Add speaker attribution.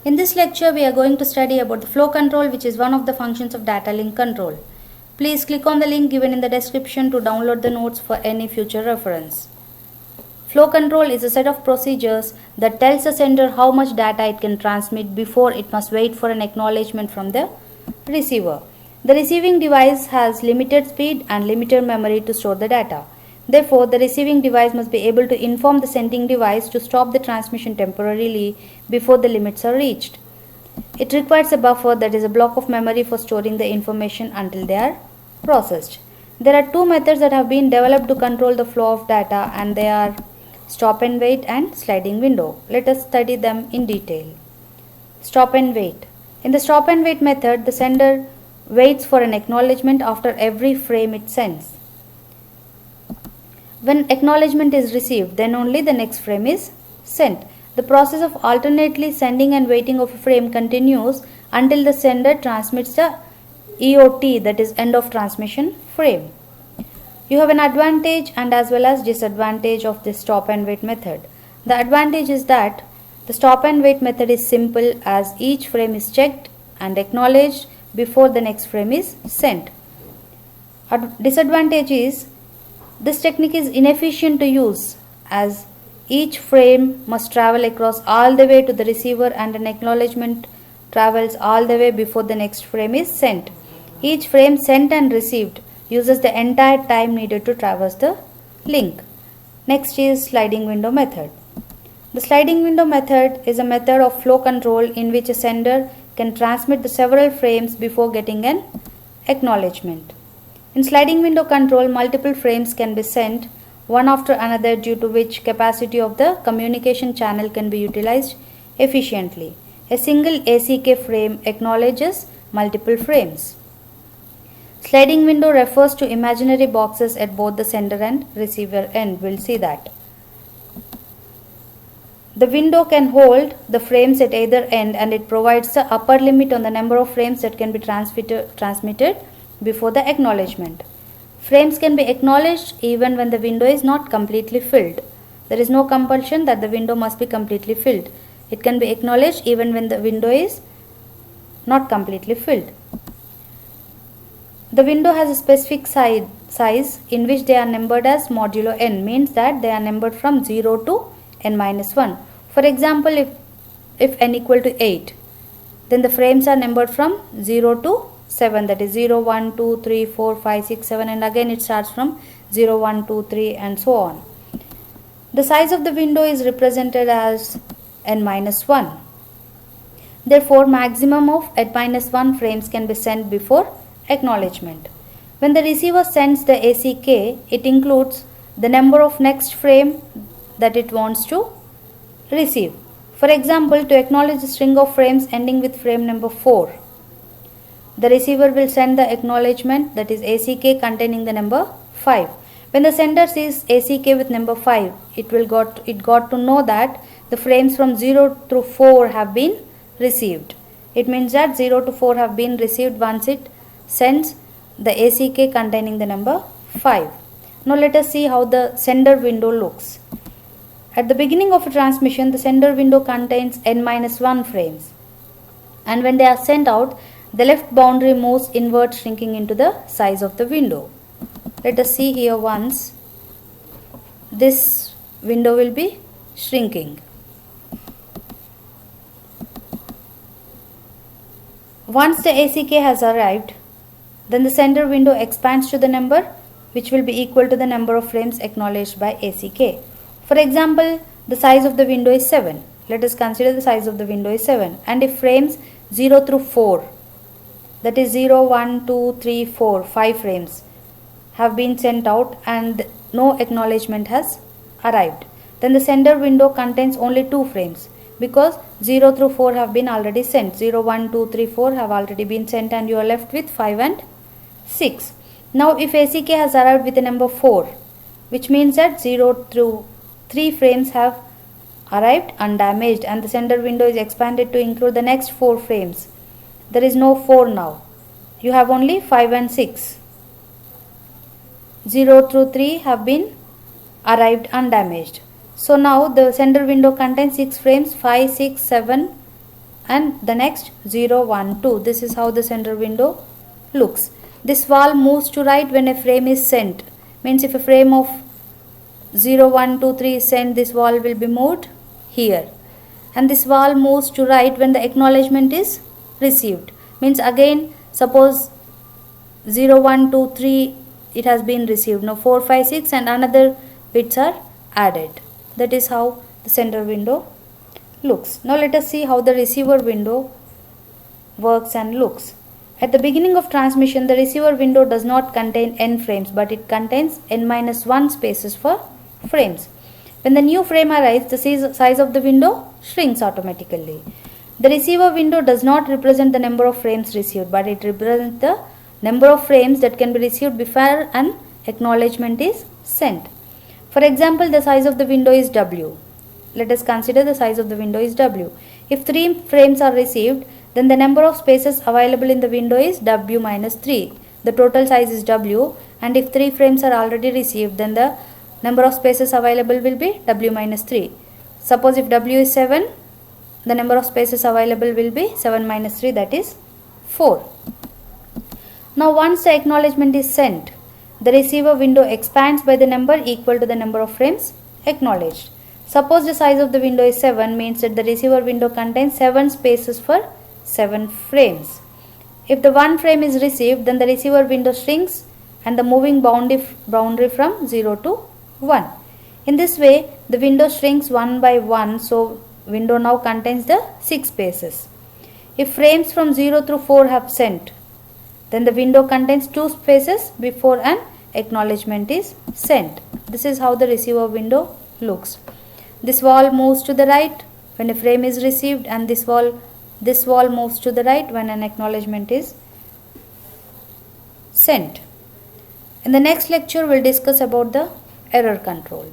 Speaker 1: In this lecture, we are going to study about the flow control, which is one of the functions of data link control. Please click on the link given in the description to download the notes for any future reference. Flow control is a set of procedures that tells the sender how much data it can transmit before it must wait for an acknowledgement from the receiver. The receiving device has limited speed and limited memory to store the data. Therefore, the receiving device must be able to inform the sending device to stop the transmission temporarily before the limits are reached. It requires a buffer, that is a block of memory, for storing the information until they are processed. There are two methods that have been developed to control the flow of data, and they are stop and wait and sliding window. Let us study them in detail. Stop and wait. In the stop and wait method, the sender waits for an acknowledgement after every frame it sends. When acknowledgement is received, then only the next frame is sent. The process of alternately sending and waiting of a frame continues until the sender transmits the EOT, that is end of transmission frame. You have an advantage and as well as disadvantage of this stop and wait method. The advantage is that the stop and wait method is simple, as each frame is checked and acknowledged before the next frame is sent. Disadvantage is this technique is inefficient to use, as each frame must travel across all the way to the receiver and an acknowledgement travels all the way before the next frame is sent. Each frame sent and received uses the entire time needed to traverse the link. Next is sliding window method. The sliding window method is a method of flow control in which a sender can transmit the several frames before getting an acknowledgement. In sliding window control, multiple frames can be sent one after another, due to which capacity of the communication channel can be utilized efficiently. A single ACK frame acknowledges multiple frames. Sliding window refers to imaginary boxes at both the sender and receiver end. We'll see that. The window can hold the frames at either end, and it provides the upper limit on the number of frames that can be transmitted before the acknowledgement. Frames can be acknowledged even when the window is not completely filled. There is no compulsion that the window must be completely filled. It can be acknowledged even when the window is not completely filled. The window has a specific size in which they are numbered as modulo n, means that they are numbered from 0 to n minus 1. For example, if n equal to 8, then the frames are numbered from 0 to 7, that is 0, 1, 2, 3, 4, 5, 6, 7, and again it starts from 0, 1, 2, 3 and so on. The size of the window is represented as n minus 1. Therefore, maximum of n minus 1 frames can be sent before acknowledgement. When the receiver sends the ACK, it includes the number of next frame that it wants to receive. For example, to acknowledge a string of frames ending with frame number 4, the receiver will send the acknowledgement, that is ACK, containing the number 5. When the sender sees ACK with number 5, it got to know that the frames from 0 through 4 have been received. It means that 0 to 4 have been received once it sends the ACK containing the number 5. Now let us see how the sender window looks. At the beginning of a transmission, the sender window contains n minus 1 frames, and when they are sent out, the left boundary moves inward, shrinking into the size of the window. Let us see here once. This window will be shrinking. Once the ACK has arrived, then the sender window expands to the number which will be equal to the number of frames acknowledged by ACK. For example, the size of the window is 7. Let us consider the size of the window is 7. And if frames 0 through 4, that is 0, 1, 2, 3, 4, 5 frames have been sent out and no acknowledgement has arrived, then the sender window contains only 2 frames, because 0 through 4 have been already sent. 0, 1, 2, 3, 4 have already been sent, and you are left with 5 and 6. Now if ACK has arrived with a number 4, which means that 0 through 3 frames have arrived undamaged, and the sender window is expanded to include the next 4 frames. There is no 4 now. You have only 5 and 6. 0 through 3 have been arrived undamaged. So now the sender window contains 6 frames, 5, 6, 7 and the next 0, 1, 2. This is how the center window looks. This wall moves to right when a frame is sent. Means if a frame of 0, 1, 2, 3 is sent, this wall will be moved here. And this wall moves to right when the acknowledgement is received. Means again, suppose 0, 1, 2, 3 it has been received. Now 4, 5, 6 and another bits are added. That is how the center window looks. Now let us see how the receiver window works and looks. At the beginning of transmission, the receiver window does not contain n frames, but it contains n-1 spaces for frames. When the new frame arrives, the size of the window shrinks automatically. The receiver window does not represent the number of frames received, but it represents the number of frames that can be received before an acknowledgement is sent. For example, the size of the window is W. Let us consider the size of the window is W. If 3 frames are received, then the number of spaces available in the window is W minus 3. The total size is W, and if 3 frames are already received, then the number of spaces available will be W minus 3. Suppose if W is 7, the number of spaces available will be 7 minus 3, that is 4. Now once the acknowledgement is sent, the receiver window expands by the number equal to the number of frames acknowledged. Suppose the size of the window is 7, means that the receiver window contains 7 spaces for 7 frames. If the 1 frame is received, then the receiver window shrinks and the moving boundary from 0 to 1. In this way, the window shrinks 1 by 1, so window now contains the 6 spaces. If frames from 0 through 4 have sent, then the window contains 2 spaces before an acknowledgement is sent. This is how the receiver window looks. This wall moves to the right when a frame is received, and this wall moves to the right when an acknowledgement is sent. In the next lecture, we will discuss about the error control.